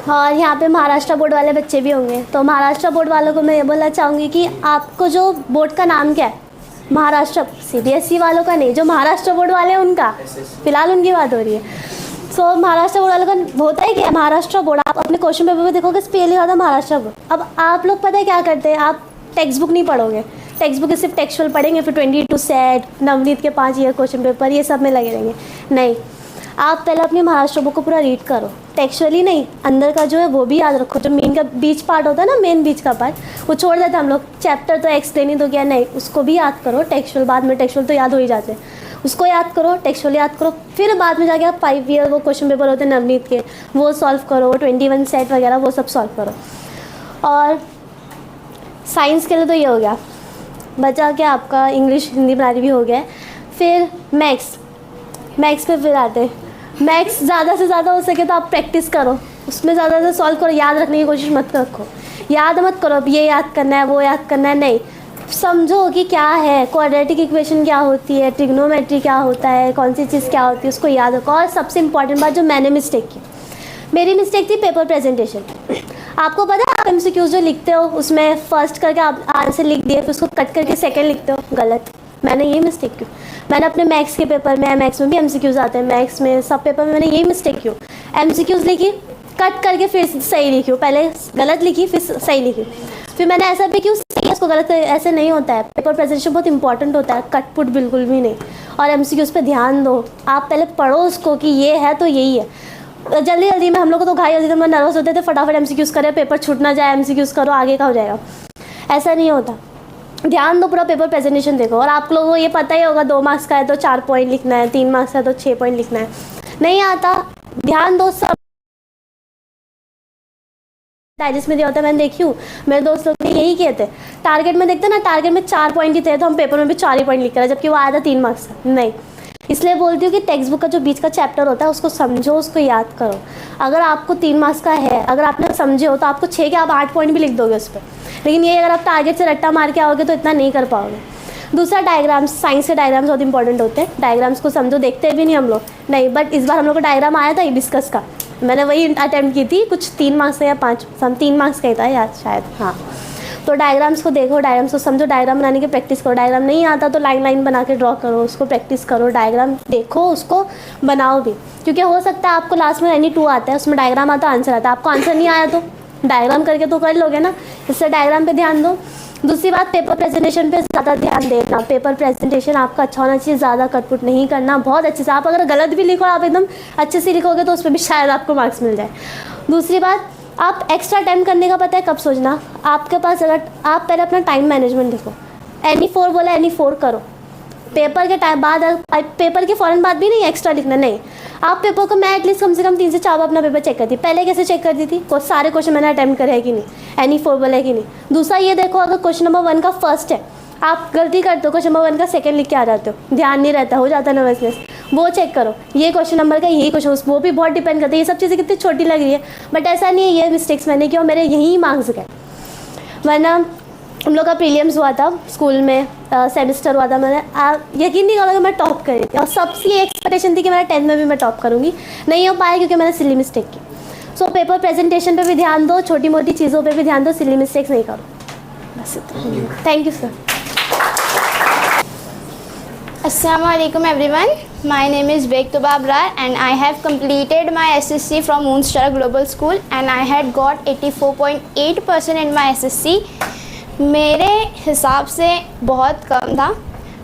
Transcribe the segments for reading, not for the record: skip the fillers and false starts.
और यहाँ पे महाराष्ट्र बोर्ड वाले बच्चे भी होंगे, तो महाराष्ट्र बोर्ड वालों को मैं ये बोलना चाहूँगी कि आपको जो बोर्ड का नाम क्या है, महाराष्ट्र, CBSE वालों का नहीं, जो महाराष्ट्र बोर्ड वाले हैं उनका, फिलहाल उनकी बात हो रही है। सो महाराष्ट्र बोर्ड वालों का होता है क्या, महाराष्ट्र बोर्ड। आप अपने क्वेश्चन पेपर में देखोगे स्पेल लिखा था महाराष्ट्र बोर्ड। अब आप लोग पता है क्या करते हैं, आप टेक्स्ट बुक नहीं पढ़ोगे, टेक्स्ट बुक सिर्फ टेक्सचुअल पढ़ेंगे, फिर 22 सेट, नवनीत के 5 ईयर क्वेश्चन पेपर, ये सब में लगे रहेंगे। नहीं, आप पहले अपनी महाराष्ट्र बुक को पूरा रीड करो, टेक्सचुअली नहीं, अंदर का जो है वो भी याद रखो। जो मेन का बीच पार्ट होता है ना, मेन बीच का पार्ट, वो छोड़ देते हम लोग, चैप्टर तो एक्सप्लेन ही तो किया, नहीं उसको भी याद करो। टेक्सचुअल बाद में, टेक्सचुअल तो याद हो ही जाते हैं, उसको याद करो, टेक्सचुअल याद करो, फिर बाद में जाके आप 5 ईयर वो क्वेश्चन पेपर होते हैं नवनीत के, वो सॉल्व करो, 21 सेट वगैरह वो सब सॉल्व करो। और साइंस के लिए तो ये हो गया, बचा क्या आपका इंग्लिश, हिंदी, मराठी भी हो गया। फिर मैथ्स पे फिर आते हैं। मैथ्स ज़्यादा से ज़्यादा हो सके तो आप प्रैक्टिस करो, उसमें ज़्यादा से सॉल्व करो, याद रखने की कोशिश मत रखो, याद मत करो अब ये याद करना है वो याद करना है, नहीं, समझो कि क्या है, क्वाड्रेटिक इक्वेशन क्या होती है, ट्रिग्नोमेट्री क्या होता है, कौन सी चीज़ क्या होती है, उसको याद रखो। और सबसे इंपॉर्टेंट बात जो मैंने मिस्टेक की, मेरी मिस्टेक थी पेपर प्रेजेंटेशन। आपको पता है आप MCQs जो लिखते हो उसमें फर्स्ट करके आप आंसर लिख दिए, फिर उसको कट करके सेकंड लिखते हो, गलत। मैंने ये मिस्टेक क्यों, मैंने अपने मैथ्स के पेपर में, मैथ्स में भी MCQs आते हैं, मैथ्स में सब पेपर में मैंने यही मिस्टेक क्यों, MCQs लिखी, कट करके फिर सही लिखी, पहले गलत लिखी फिर सही लिखी, फिर मैंने ऐसा भी क्यों सही है उसको गलत, ऐसे नहीं होता है। पेपर प्रेजेंटेशन बहुत इंपॉर्टेंट होता है, कट पुट बिल्कुल भी नहीं। और MCQs पे ध्यान दो, आप पहले पढ़ो उसको कि ये है तो यही है। जल्दी जल्दी में हम लोग को तो घाई होती थी, हम नर्वस होते थे, फटाफट MCQs करें, पेपर छूट ना जाए, MCQs करो, आगे का हो जाएगा, ऐसा नहीं होता। ध्यान दो, पूरा पेपर प्रेजेंटेशन देखो। और आप लोगों को ये पता ही होगा 2 मार्क्स का है तो 4 पॉइंट लिखना है, 3 मार्क्स का है तो 6 पॉइंट लिखना है, नहीं आता, ध्यान दो। सब डाइजेस्ट में दिया होता है, मैंने देखी हूँ, मेरे दोस्त लोग ने यही किए थे। टारगेट में देखते ना, टारगेट में 4 पॉइंट ही थे तो हम पेपर में भी 4 ही पॉइंट लिख रहे, जबकि वो आया था 3 मार्क्स का, नहीं। इसलिए बोलती हूँ कि टेक्स्ट बुक का जो बीच का चैप्टर होता है उसको समझो, उसको याद करो। अगर आपको 3 मार्क्स का है, अगर आपने समझे हो तो आपको 6 के आप 8 पॉइंट भी लिख दोगे उस पर, लेकिन ये अगर आप टारगेट से रट्टा मार के आओगे तो इतना नहीं कर पाओगे। दूसरा, डायग्राम्स, साइंस के डायग्राम्स बहुत इंपॉर्टेंट होते हैं, डायग्राम्स को समझो, देखते भी नहीं हम लोग, नहीं, बट इस बार हम लोग को डायग्राम आया था हिबिस्कस का, मैंने वही अटैम्प्ट की थी, कुछ 3 मार्क्स का या 5, 3 मार्क्स का ही था याद शायद, हाँ। तो डायग्राम्स को देखो, डायग्राम्स को समझो, डायग्राम बनाने की प्रैक्टिस करो। डायग्राम नहीं आता तो लाइन बना के ड्रॉ करो, उसको प्रैक्टिस करो, डायग्राम देखो, उसको बनाओ भी, क्योंकि हो सकता है आपको लास्ट में एनी 2 आता है, उसमें डायग्राम आता है, आंसर आता है, आपको आंसर नहीं आया तो डायग्राम करके तो कर लोगे ना, इससे डायग्राम पे ध्यान दो। दूसरी बात, पेपर प्रेजेंटेशन पे ज़्यादा ध्यान देना, पेपर प्रेजेंटेशन आपका अच्छा होना चाहिए, ज़्यादा कटपुट नहीं करना, बहुत अच्छे से। आप अगर गलत भी लिखो, आप एकदम अच्छे से लिखोगे तो उस पर भी शायद आपको मार्क्स मिल जाए। दूसरी बात, आप एक्स्ट्रा टाइम करने का पता है कब सोचना, आपके पास अगर आप पहले अपना टाइम मैनेजमेंट देखो, एनी 4 बोला एनी 4 करो, पेपर के टाइम बाद, पेपर के फ़ौरन बाद भी नहीं एक्स्ट्रा लिखना, नहीं। आप पेपर को, मैं एटलीस्ट कम से कम 3 से 4 बार अपना पेपर चेक करती, पहले कैसे चेक करती थी, सारे क्वेश्चन मैंने अटैम्प्ट करे है कि नहीं, एनी 4 बोला है कि नहीं। दूसरा ये देखो, अगर क्वेश्चन नंबर 1 का फर्स्ट है, आप गलती करते हो, क्वेश्चन नंबर 1 का सेकंड लिख के आ जाते हो, ध्यान नहीं रहता, हो जाता है नर्वसनेस, वो चेक करो, ये क्वेश्चन नंबर का यही क्वेश्चन, वो भी बहुत डिपेंड करता है। ये सब चीज़ें कितनी छोटी लग रही है, बट ऐसा नहीं है, ये मिस्टेक्स मैंने किया और मेरे यही मार्क्स गए। वरना हम लोग का प्रीलिम्स हुआ था स्कूल में, सेमेस्टर हुआ था, मैंने यकीन नहीं करोगे मैं टॉप कर रही थी, और सबसे एक्सपेक्टेशन थी कि मेरा 10th में भी मैं टॉप करूँगी, नहीं हो पाया क्योंकि मैंने सिली मिस्टेक की। सो पेपर प्रेजेंटेशन पे भी ध्यान दो, छोटी मोटी चीज़ों पे भी ध्यान दो, सिली मिस्टेक्स नहीं करो, बस इतना। Thank you sir. Assalamualaikum everyone. My name is Bektub Abrar and I have completed my SSC from Moonstar Global School and I had got 84.8% in my SSC. मेरे हिसाब से बहुत कम था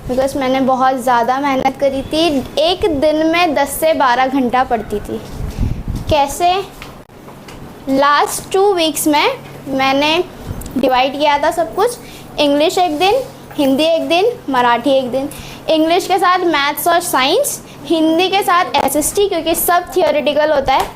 बिकॉज मैंने बहुत ज़्यादा मेहनत करी थी, एक दिन में 10 से 12 घंटा पढ़ती थी। कैसे? लास्ट 2 वीक्स में मैंने डिवाइड किया था सब कुछ, इंग्लिश एक दिन, हिंदी एक दिन, मराठी एक दिन, इंग्लिश के साथ मैथ्स और साइंस, हिंदी के साथ SST क्योंकि सब थियोरेटिकल होता है,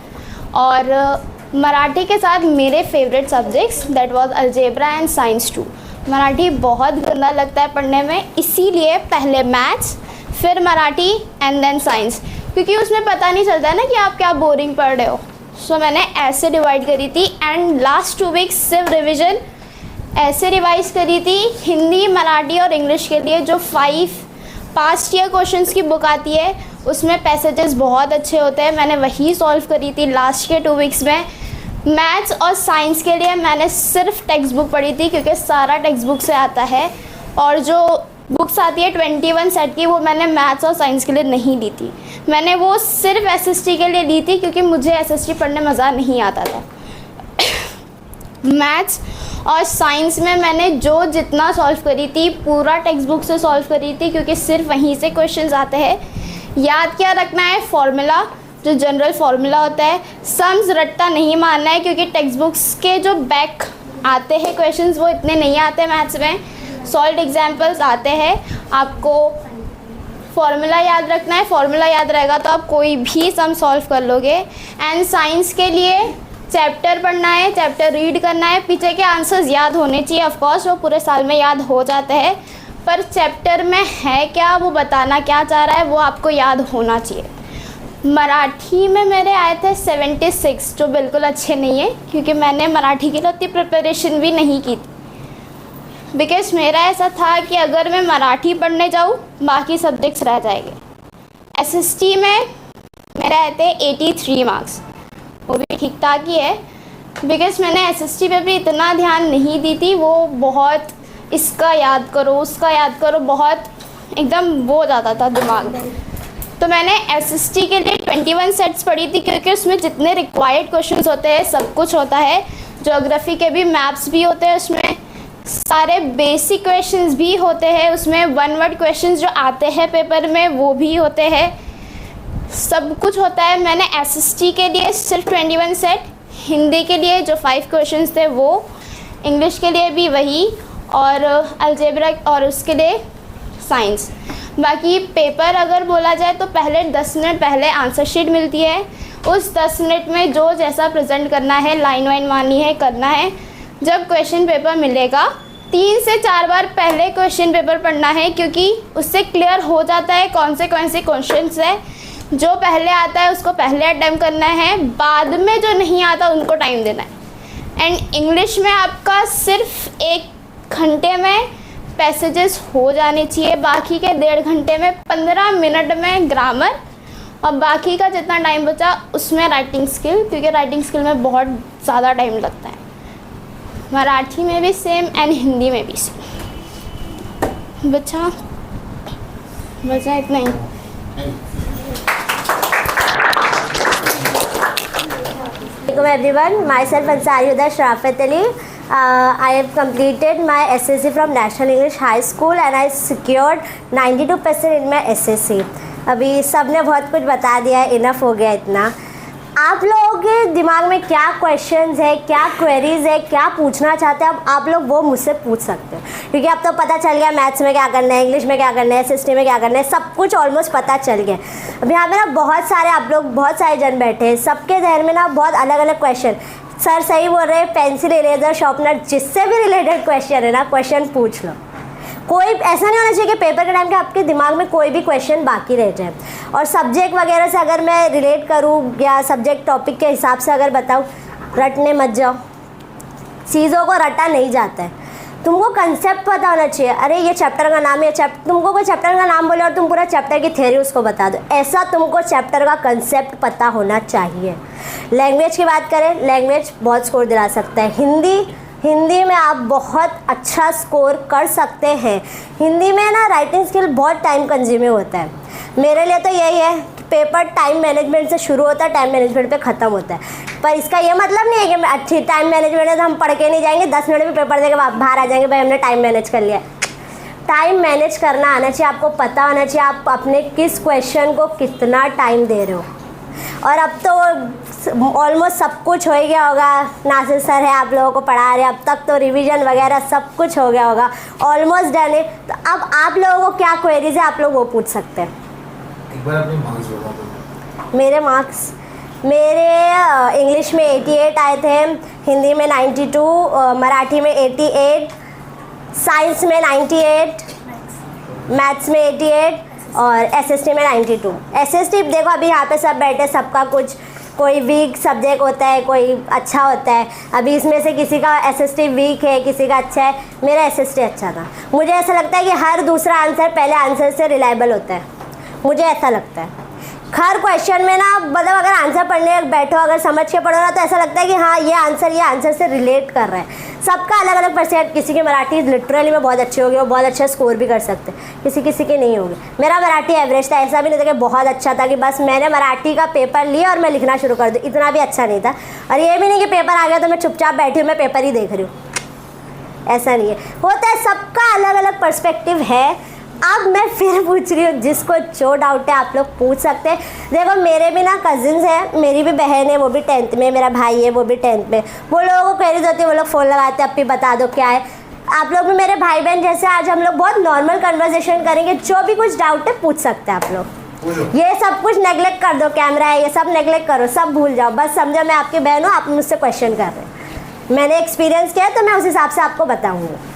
और मराठी के साथ मेरे favourite subjects that was algebra and science 2। Marathi बहुत गंदा लगता है पढ़ने में, इसीलिए पहले मैथ्स फिर मराठी एंड देन साइंस, क्योंकि उसमें पता नहीं चलता है ना कि आप क्या बोरिंग पढ़ रहे हो। सो मैंने ऐसे डिवाइड करी थी एंड लास्ट 2 वीक्स सिर्फ रिविज़न ऐसे रिवाइज करी थी, हिंदी, मराठी और इंग्लिश के लिए जो 5 पास्ट ईयर क्वेश्चंस की बुक आती है उसमें पैसेजेस बहुत अच्छे होते हैं, मैंने वही सॉल्व करी थी लास्ट के 2 वीक्स में। मैथ्स और साइंस के लिए मैंने सिर्फ टेक्स्ट बुक पढ़ी थी, क्योंकि सारा टेक्स्ट बुक से आता है, और जो बुक्स आती है 21 सेट की वो मैंने मैथ्स और साइंस के लिए नहीं ली थी। मैंने वो सिर्फ एसएसटी के लिए ली थी, क्योंकि मुझे एसएसटी पढ़ने मज़ा नहीं आता था। मैथ्स और साइंस में मैंने जो जितना सॉल्व करी थी पूरा टेक्स्ट बुक से सॉल्व करी थी, क्योंकि सिर्फ वहीं से क्वेश्चंस आते हैं। याद क्या रखना है, फॉर्मूला, जो जनरल फार्मूला होता है। सम्स रट्टा नहीं मारना है, क्योंकि टेक्स्ट बुक्स के जो बैक आते हैं क्वेश्चंस वो इतने नहीं आते मैथ्स में। सॉल्व एग्जाम्पल्स आते हैं, आपको फार्मूला याद रखना है। फार्मूला याद रहेगा तो आप कोई भी सम सॉल्व कर लोगे। एंड साइंस के लिए चैप्टर पढ़ना है, चैप्टर रीड करना है, पीछे के आंसर्स याद होने चाहिए। ऑफ कोर्स वो पूरे साल में याद हो जाते हैं, पर चैप्टर में है क्या, वो बताना क्या चाह रहा है, वो आपको याद होना चाहिए। मराठी में मेरे आए थे 76, जो बिल्कुल अच्छे नहीं है, क्योंकि मैंने मराठी के लिए उतनी प्रिपरेशन भी नहीं की थी। बिकॉज मेरा ऐसा था कि अगर मैं मराठी पढ़ने जाऊँ बाकी सब्जेक्ट्स रह जाएंगे। एसएसटी में मेरे आए थे 83 मार्क्स, वो भी ठीक ठाक ही है, बिकॉज मैंने एसएसटी पे भी इतना ध्यान नहीं दी थी। वो बहुत इसका याद करो उसका याद करो, बहुत एकदम वो हो जाता था दिमाग में। तो मैंने एसएसटी के लिए 21 सेट्स पढ़ी थी, क्योंकि उसमें जितने रिक्वायर्ड क्वेश्चंस होते हैं सब कुछ होता है। ज्योग्राफी के भी मैप्स भी होते हैं, उसमें सारे बेसिक क्वेश्चंस भी होते हैं, उसमें वन वर्ड क्वेश्चंस जो आते हैं पेपर में वो भी होते हैं, सब कुछ होता है। मैंने एसएसटी के लिए सिर्फ 21 सेट, हिंदी के लिए जो 5 क्वेश्चंस थे वो, इंग्लिश के लिए भी वही, और अलजेब्रा और उसके लिए साइंस। बाकी पेपर अगर बोला जाए तो पहले 10 मिनट पहले आंसर शीट मिलती है। उस 10 मिनट में जो जैसा प्रेजेंट करना है, लाइन वाइन मारनी है, करना है। जब क्वेश्चन पेपर मिलेगा 3 से 4 बार पहले क्वेश्चन पेपर पढ़ना है, क्योंकि उससे क्लियर हो जाता है कौन से क्वेश्चंस है। जो पहले आता है उसको पहले अटेम्प्ट करना है, बाद में जो नहीं आता उनको टाइम देना है। एंड इंग्लिश में आपका सिर्फ 1 घंटे में पैसेजेस हो जाने चाहिए, बाकी के 1.5 घंटे में 15 मिनट में ग्रामर, और बाकी का जितना टाइम बचा उसमें राइटिंग स्किल, क्योंकि राइटिंग स्किल में बहुत ज़्यादा टाइम लगता है। मराठी में भी सेम एंड हिंदी में भी सेम। बचा इतना ही। Welcome everyone, myself Ansari Huda Sharafat Ali. I have completed my SSC from National English High School and I secured 92% in my SSC. अभी सब ने बहुत कुछ बता दिया है, इनफ हो गया इतना। आप लोगों के दिमाग में क्या क्वेश्चंस है, क्या क्वेरीज है, क्या पूछना चाहते हैं आप लोग वो मुझसे पूछ सकते हो, क्योंकि अब तो पता चल गया मैथ्स में क्या करना है, इंग्लिश में क्या करना है, एसएसटी में क्या करना है, सब कुछ ऑलमोस्ट पता चल गया। अब यहाँ पे ना बहुत सारे आप लोग, बहुत सारे जन बैठे हैं, सबके जहन में ना बहुत अलग अलग क्वेश्चन। सर सही बोल रहे हैं, पेंसिल, इरेजर, शार्पनर, जिससे भी रिलेटेड क्वेश्चन है ना, क्वेश्चन पूछ लो। कोई ऐसा नहीं होना चाहिए कि पेपर के टाइम के आपके दिमाग में कोई भी क्वेश्चन बाकी रह जाए। और सब्जेक्ट वगैरह से अगर मैं रिलेट करूँ या सब्जेक्ट टॉपिक के हिसाब से अगर बताऊँ, रटने मत जाओ, चीज़ों को रटा नहीं जाता है। तुमको कंसेप्ट पता होना चाहिए। अरे ये चैप्टर का नाम है, तुमको कोई चैप्टर का नाम बोले और तुम पूरा चैप्टर की थ्योरी उसको बता दो, ऐसा तुमको चैप्टर का कंसेप्ट पता होना चाहिए। लैंग्वेज की बात करें, लैंग्वेज बहुत स्कोर दिला सकता है। हिंदी में आप बहुत अच्छा स्कोर कर सकते हैं। हिंदी में ना राइटिंग स्किल बहुत टाइम कंज्यूमिंग होता है। मेरे लिए तो यही है कि पेपर टाइम मैनेजमेंट से शुरू होता है, टाइम मैनेजमेंट पे ख़त्म होता है। पर इसका ये मतलब नहीं है कि अच्छी टाइम मैनेजमेंट है तो हम पढ़ के नहीं जाएंगे, 10 मिनट में पेपर देके बाहर आ जाएंगे, भाई हमने टाइम मैनेज कर लिया। टाइम मैनेज करना आना चाहिए, आपको पता होना चाहिए आप अपने किस क्वेश्चन को कितना टाइम दे रहे हो। और अब तो ऑलमोस्ट सब कुछ हो गया होगा, नासिर सर है आप लोगों को पढ़ा रहे, अब तक तो रिवीजन वगैरह सब कुछ हो गया होगा, ऑलमोस्ट डन है। तो अब आप लोगों को क्या क्वेरीज है आप लोग वो पूछ सकते हैं। एक बार अपने मार्क्स बता दो। मेरे इंग्लिश में 88 आए थे, हिंदी में 92, मराठी में 88, साइंस में 98, मैथ्स में 88 और एसएसटी में 92। एसएसटी देखो अभी यहाँ पे सब बैठे, सबका कुछ कोई वीक सब्जेक्ट होता है, कोई अच्छा होता है। अभी इसमें से किसी का एसएसटी वीक है, किसी का अच्छा है। मेरा एसएसटी अच्छा था। मुझे ऐसा लगता है कि हर दूसरा आंसर पहले आंसर से रिलायबल होता है, मुझे ऐसा लगता है। हर क्वेश्चन में ना मतलब अगर आंसर पढ़ने बैठो, अगर समझ के पढ़ो ना, तो ऐसा लगता है कि हाँ ये आंसर से रिलेट कर रहा है। सबका अलग अलग परसेंट, किसी की मराठी लिटरली में बहुत अच्छी होगी, वो बहुत अच्छा स्कोर भी कर सकते हैं, किसी की नहीं होगी। मेरा मराठी एवरेज था, ऐसा भी नहीं था कि बहुत अच्छा था कि बस मैंने मराठी का पेपर लिया और मैं लिखना शुरू कर दूँ, इतना भी अच्छा नहीं था। और ये भी नहीं कि पेपर आ गया तो मैं चुपचाप बैठी हूँ, मैं पेपर ही देख रही हूँ, ऐसा नहीं है। होता है, सबका अलग अलग पर्सपेक्टिव है। अब मैं फिर पूछ रही हूँ, जिसको जो डाउट है आप लोग पूछ सकते हैं। देखो मेरे भी ना कजिन्स हैं, मेरी भी बहन है, वो भी 10th में, मेरा भाई है वो भी 10th में। वो लोगों को क्वेरीज होती है, वो लोग फ़ोन लगाते हैं, अब भी बता दो क्या है। आप लोग भी मेरे भाई बहन जैसे आज हम लोग बहुत नॉर्मल कन्वर्सेशन करेंगे, जो भी कुछ डाउट है पूछ सकते हैं आप लोग। ये सब कुछ नेगलेक्ट कर दो, कैमरा है ये सब नेगलेक्ट करो, सब भूल जाओ, बस समझो मैं आपकी बहन हूँ, आप मुझसे क्वेश्चन कर रहे हैं। मैंने एक्सपीरियंस किया तो मैं उस हिसाब से आपको बताऊँगी।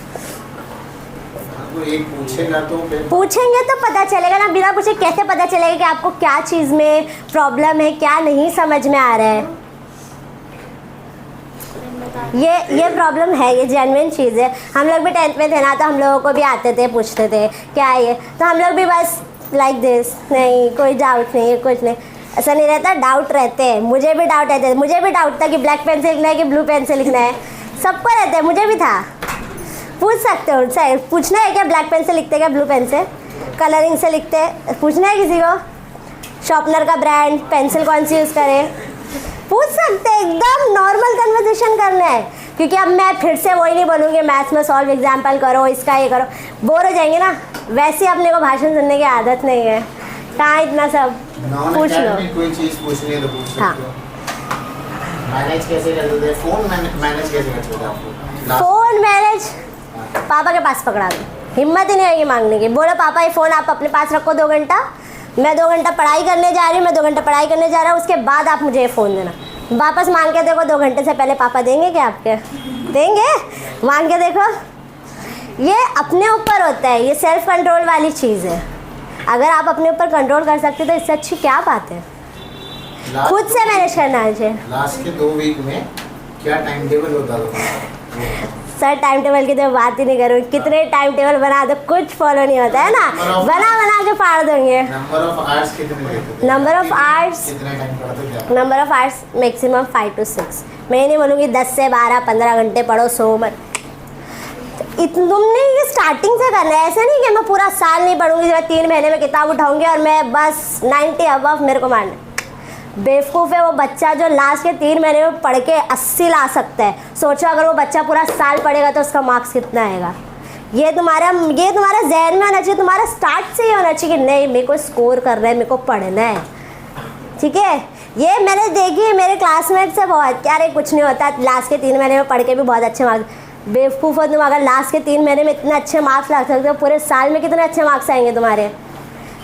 एक पूछेगा तो पूछेंगे तो पता चलेगा ना, बिना पूछे कैसे पता चलेगा कि आपको क्या चीज़ में प्रॉब्लम है, क्या नहीं समझ में आ रहा है। ये प्रॉब्लम है, ये जेन्युइन चीज़ है। हम लोग भी 10th में थे ना, तो हम लोगों को भी आते थे, पूछते थे क्या है ये, तो हम लोग भी बस लाइक दिस, नहीं कोई डाउट नहीं है, कुछ नहीं, ऐसा नहीं रहता, डाउट रहते हैं। मुझे भी डाउट रहते थे, मुझे भी डाउट था कि ब्लैक पेन से लिखना है कि ब्लू पेन से लिखना है, सबको रहता है, मुझे भी था। पूछ सकते हो सर, पूछना है क्या ब्लैक पेन से लिखते क्या ब्लू पेन से, कलरिंग से लिखते, पूछना है किसी को, शॉर्पनर का ब्रांड, पेंसिल कौन सी यूज़ करें, पूछ सकते हैं। एकदम नॉर्मल कन्वर्सेशन करना है, क्योंकि अब मैं फिर से वही नहीं बोलूँगी मैथ्स में सॉल्व एग्जाम्पल करो, इसका ये करो, बोर हो जाएंगे ना। वैसे अपने को भाषण सुनने की आदत नहीं है, कहाँ इतना सब पूछ लो। कोई चीज़ पूछनी है तो पूछ सकते हाँ। हो। मैनेज कैसे करते थे फ़ोन, मैनेज कैसे करते थे आपको? फ़ोन मैनेज पापा के पास पकड़ा दो, हिम्मत ही नहीं आएगी मांगने की। बोलो पापा ये फ़ोन आप अपने पास रखो 2 घंटा, मैं 2 घंटा पढ़ाई करने जा रही हूँ, मैं 2 घंटा पढ़ाई करने जा रहा हूँ, उसके बाद आप मुझे ये फ़ोन देना। वापस मांग के देखो, 2 घंटे से पहले पापा देंगे क्या आपके? देंगे? मांग के देखो। ये अपने ऊपर होता है, ये सेल्फ कंट्रोल वाली चीज़ है। अगर आप अपने ऊपर कंट्रोल कर सकते तो इससे अच्छी क्या बात है। खुद से मैनेज करना है। लास्ट के 2 वीक में क्या टाइम टेबल होता था? सर टाइम टेबल की तो बात ही नहीं करूँ, कितने टाइम टेबल बना दो कुछ फॉलो नहीं होता है ना, बना के फाड़ देंगे। नंबर ऑफ आवर्स कितने लेते थे? नंबर ऑफ आवर्स, कितना टाइम पढ़ते थे? Number of hours maximum 5 to 6। मैं ये नहीं बोलूँगी 10 से 12 15 घंटे पढ़ो, सो मत। तुमने ये स्टार्टिंग से करना है, ऐसा नहीं कि मैं पूरा साल नहीं पढ़ूंगी, मैं 3 महीने में किताब उठाऊंगी और मैं बस 90 अबव मेरे को मारना। बेवकूफ़ है वो बच्चा जो लास्ट के 3 महीने में पढ़ के 80 ला सकता है। सोचो अगर वो बच्चा पूरा साल पढ़ेगा तो उसका मार्क्स कितना आएगा। ये तुम्हारा जहन में होना चाहिए, तुम्हारा स्टार्ट से ही होना चाहिए कि नहीं मेरे को स्कोर करना है, मेरे को पढ़ना है, ठीक है। ये मैंने देखी है मेरे क्लासमेट से बहुत, क्या रे कुछ नहीं होता, लास्ट के 3 महीने में पढ़ के भी बहुत अच्छे मार्क्स। बेवकूफ़ हो तुम, अगर लास्ट के 3 महीने में इतने अच्छे मार्क्स ला सकते हो, पूरे साल में कितने अच्छे मार्क्स आएंगे तुम्हारे।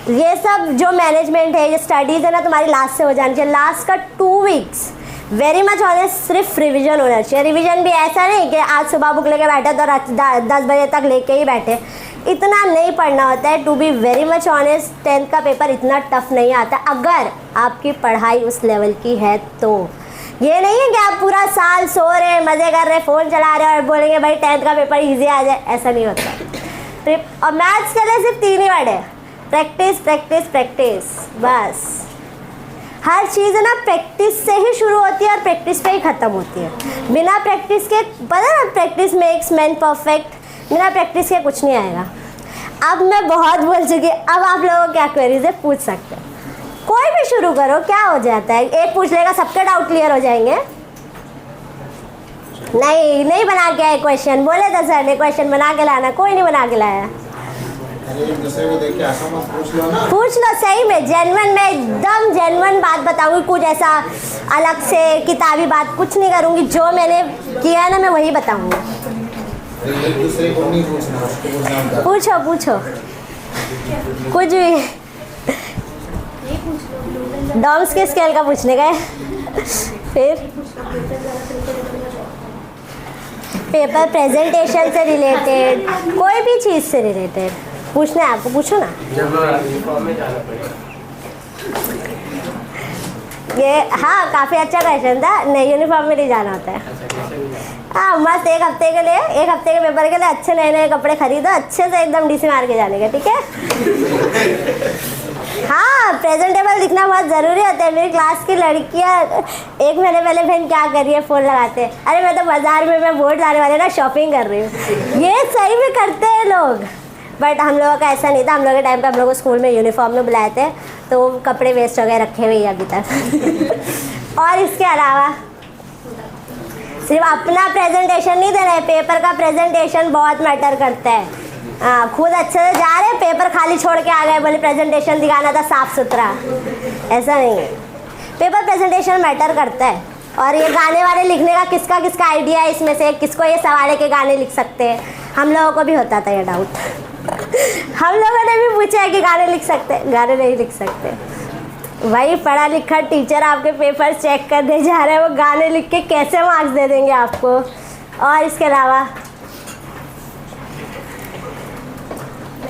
ये सब जो मैनेजमेंट है, ये स्टडीज़ है ना, तुम्हारी लास्ट से हो जानी चाहिए। लास्ट का 2 वीक्स वेरी मच ऑनेस्ट सिर्फ रिवीजन होना चाहिए। रिवीजन भी ऐसा नहीं कि आज सुबह बुक लेके बैठे तो रात 10 बजे तक लेके ही बैठे, इतना नहीं पढ़ना होता है। To be very much honest 10th का पेपर इतना टफ नहीं आता अगर आपकी पढ़ाई उस लेवल की है तो। ये नहीं है कि आप पूरा साल सो रहे, मज़े कर रहे, फ़ोन चला रहे और बोलेंगे भाई 10th का पेपर ईजी आ जाए, ऐसा नहीं होता। और मैथ्स के लिए सिर्फ 3 ही वर्ड है, प्रैक्टिस प्रैक्टिस प्रैक्टिस, बस। हर चीज़ है ना प्रैक्टिस से ही शुरू होती है और प्रैक्टिस पे ही ख़त्म होती है। बिना प्रैक्टिस के, पता ना, प्रैक्टिस मेक्स मैन परफेक्ट, बिना प्रैक्टिस के कुछ नहीं आएगा। अब मैं बहुत बोल चुकी, अब आप लोगों को क्या क्वेरीज है पूछ सकते हैं, कोई भी शुरू करो, क्या हो जाता है, एक पूछ लेगा सबके डाउट क्लियर हो जाएंगे। नहीं बना के आए क्वेश्चन, बोले था सर ने क्वेश्चन बना के लाना, कोई नहीं बना के लाया। एक दूसरे को देख के ऐसा मत पूछ लो ना, पूछ लो सही में, जेन्युइन, मैं एकदम जेन्युइन बात बताऊंगी, कुछ ऐसा अलग से किताबी बात कुछ नहीं करूंगी, जो मैंने किया है ना मैं वही बताऊंगी। एक दूसरे को नहीं पूछना, उसको पूछना। पूछो कुछ भी, डॉम्स के स्केल का पूछने का है। फिर पेपर प्रेजेंटेशन से रिलेटेड, कोई भी चीज़ से रिलेटेड पूछना है आपको, पूछो ना। ये हाँ काफ़ी अच्छा क्वेश्चन था, नहीं यूनिफॉर्म में नहीं जाना होता है। हाँ मस्त, एक हफ्ते के पेपर के लिए अच्छे नए कपड़े खरीदो, अच्छे से एकदम डीसी मार के जाने का, ठीक है। हाँ, प्रेजेंटेबल दिखना बहुत ज़रूरी होता है। मेरी क्लास की लड़कियाँ 1 महीने पहले बहन क्या कर रही है, फ़ोन लगाते हैं। अरे मैं तो बाज़ार में मैं वोट डालने वाले ना शॉपिंग कर रही हूँ। ये सही में करते हैं लोग, बट हम लोगों का ऐसा नहीं था। हम लोग के टाइम पे हम लोग को स्कूल में यूनिफॉर्म में बुलाए थे, तो कपड़े वेस्ट हो गए, रखे हुए अभी तक। और इसके अलावा सिर्फ अपना प्रेजेंटेशन नहीं दे रहे, पेपर का प्रेजेंटेशन बहुत मैटर करता है। हाँ, खुद अच्छे से जा रहे, पेपर खाली छोड़ के आ गए, बोले प्रेजेंटेशन दिखाना था साफ सुथरा। ऐसा नहीं है, पेपर प्रेजेंटेशन मैटर करता है। और ये गाने वाले लिखने का किसका किसका आइडिया है इसमें से, किसको ये सवाल के गाने लिख सकते हैं? हम लोगों को भी होता था ये डाउट। हम लोगों ने भी पूछा है कि गाने लिख सकते हैं, गाने नहीं लिख सकते। वही पढ़ा लिखा टीचर आपके पेपर चेक करने जा रहे हैं, वो गाने लिख के कैसे मार्क्स दे देंगे आपको? और इसके अलावा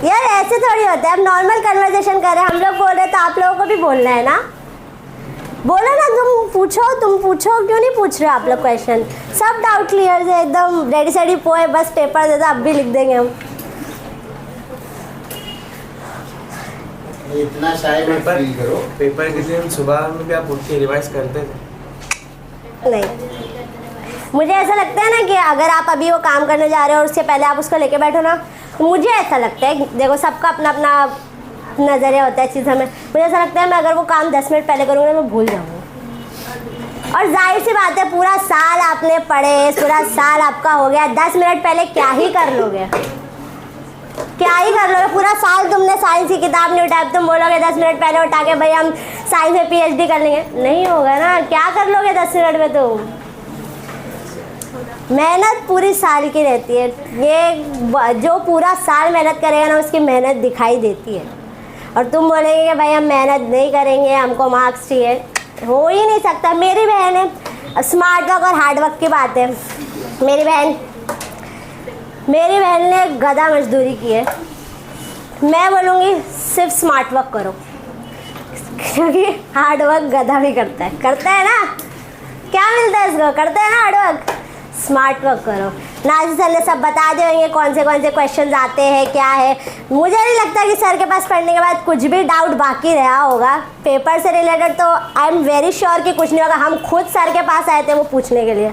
यार ऐसे थोड़ी होता है। अब नॉर्मल कन्वर्सेशन कर रहे हैं, हम लोग बोल रहे, तो आप लोगों को भी बोलना है ना। बोलो ना, तुम पूछो, क्यों नहीं पूछ रहे आप लोग क्वेश्चन? सब डाउट क्लियर है, एकदम रेडी सेडी पोए, बस पेपर दे दो, अब भी लिख देंगे हम। इतना शायद पेपर फील करो। पेपर के दिन सुबह में भी आप उठ के रिवाइज करते थे? नहीं, मुझे ऐसा लगता है ना कि अगर आप अभी वो काम करने जा रहे हो और उससे पहले आप उसको लेके बैठो ना, तो मुझे ऐसा लगता है, देखो सबका अपना अपना नज़रिया होता है चीज़ में। मुझे ऐसा लगता है मैं अगर वो काम 10 मिनट पहले करूँगा मैं भूल जाऊँगा। और जाहिर सी बात है, पूरा साल आपने पढ़े, पूरा साल आपका हो गया, 10 मिनट पहले क्या ही कर लोगे? क्या ही कर लोगे? पूरा साल तुमने साइंस की किताब नहीं उठाई, तुम बोलोगे 10 मिनट पहले उठा के भाई हम साइंस में PhD कर लेंगे? नहीं होगा ना। क्या कर लोगे 10 मिनट में? तुम मेहनत पूरी साल की रहती है। ये जो पूरा साल मेहनत करेगा ना, उसकी मेहनत दिखाई देती है। और तुम बोलेंगे कि भाई हम मेहनत नहीं करेंगे, हमको मार्क्स चाहिए, हो ही नहीं सकता। मेरी बहन है, स्मार्ट वर्क और हार्ड वर्क की बात है। मेरी बहन ने गधा मजदूरी की है। मैं बोलूँगी सिर्फ स्मार्ट वर्क करो, क्योंकि हार्ड वर्क गधा भी करता है ना। क्या मिलता है इसको? करता है ना हार्ड वर्क। स्मार्ट वर्क करो। नाज़ी सर ने सब बता देंगे कौन से क्वेश्चन आते हैं, क्या है। मुझे नहीं लगता कि सर के पास पढ़ने के बाद कुछ भी डाउट बाकी रहा होगा पेपर से रिलेटेड। तो आई एम वेरी श्योर कि कुछ नहीं होगा। हम खुद सर के पास आए थे वो पूछने के लिए,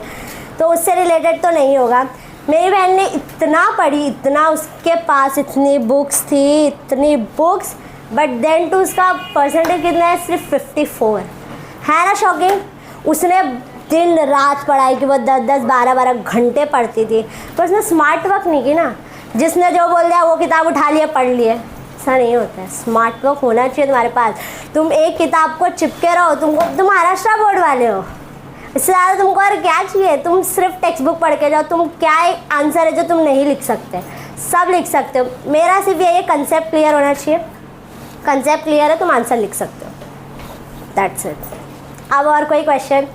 तो उससे रिलेटेड तो नहीं होगा। मेरी बहन ने इतना पढ़ी, इतना, उसके पास इतनी बुक्स थी, इतनी बुक्स, बट देन टू उसका परसेंटेज कितना है? सिर्फ 54 है ना। शॉकिंग। उसने दिन रात पढ़ाई की, वो 10-10, 12-12 घंटे पढ़ती थी, पर उसने स्मार्ट वर्क नहीं की ना। जिसने जो बोल दिया वो किताब उठा लिए, पढ़ लिए, ऐसा नहीं होता है। स्मार्ट वर्क होना चाहिए तुम्हारे पास। तुम एक किताब को चिपके रहो, तुम महाराष्ट्र बोर्ड वाले हो, इससे ज़्यादा तुमको और क्या चाहिए? तुम सिर्फ टेक्स्ट बुक पढ़ के जाओ। तुम क्या आंसर है जो तुम नहीं लिख सकते? सब लिख सकते हो। मेरा सिर्फ ये कंसेप्ट क्लियर होना चाहिए। कंसेप्ट क्लियर है, तुम आंसर लिख सकते हो। That's it. अब और कोई क्वेश्चन?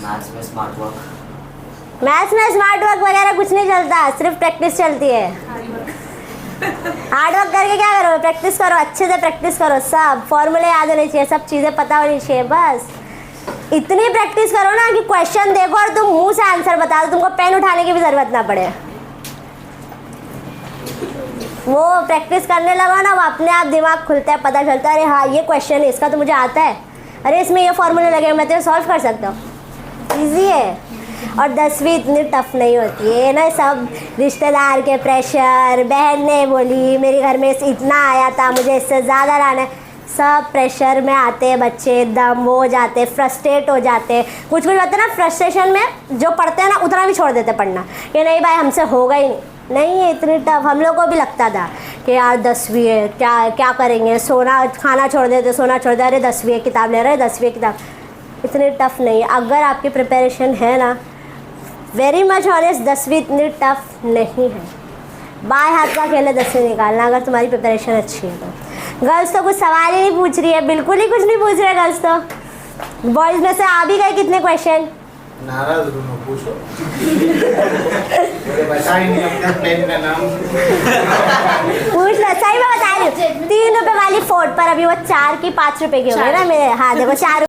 मैथ्स में स्मार्ट वर्क वगैरह कुछ नहीं चलता, सिर्फ प्रैक्टिस चलती है। हार्ड वर्क करके क्या करो? प्रैक्टिस करो, अच्छे से प्रैक्टिस करो। सब फॉर्मूले याद होने चाहिए, सब चीज़ें पता होनी चाहिए। बस इतनी प्रैक्टिस करो ना कि क्वेश्चन देखो और तुम मुंह से आंसर बता दो, तुमको पेन उठाने की भी ज़रूरत ना पड़े। वो प्रैक्टिस करने लगा ना, वो अपने आप दिमाग खुलता है, पता चलता है अरे हाँ ये क्वेश्चन है, इसका तो मुझे आता है, अरे इसमें ये फॉर्मूले लगे, मैं तो सॉल्व कर सकता हूँ। ईजी है। और 10वीं इतनी टफ नहीं होती है ना। सब रिश्तेदार के प्रेशर, बहन ने बोली मेरे घर में इतना आया था, मुझे इससे ज़्यादा लाना है, सब प्रेशर में आते हैं बच्चे, एकदम वो हो जाते, फ्रस्ट्रेट हो जाते। कुछ होते हैं ना, फ्रस्ट्रेशन में जो पढ़ते हैं ना उतना भी छोड़ देते पढ़ना, कि नहीं भाई हमसे होगा ही नहीं है इतनी टफ। हम लोग को भी लगता था कि यार 10वीं है, क्या करेंगे, खाना छोड़ देते, सोना छोड़ देते, अरे 10वीं किताब ले रहे, 10वीं किताब। इतनी टफ नहीं है अगर आपकी प्रिपरेशन है ना। वेरी मच ऑनेस्ट, 10वीं इतनी टफ नहीं है। बाएं हाथ का खेल है 10वीं निकालना, अगर तुम्हारी प्रिपरेशन अच्छी है तो। गर्ल्स तो कुछ सवाल ही नहीं पूछ रही है, बिल्कुल ही कुछ नहीं पूछ रहे गर्ल्स तो। बॉयज़ में से आ भी गए कितने क्वेश्चन? नाराज दोनों पूछो। मुझे बता ही नहीं अपना पेन का नाम। पूछ लो, सही में बता रही हूँ। 3 रुपए वाली फोर्ट पर अभी वो 4 की 5 रुपए की हो गई ना मेरे। हाँ देखो 4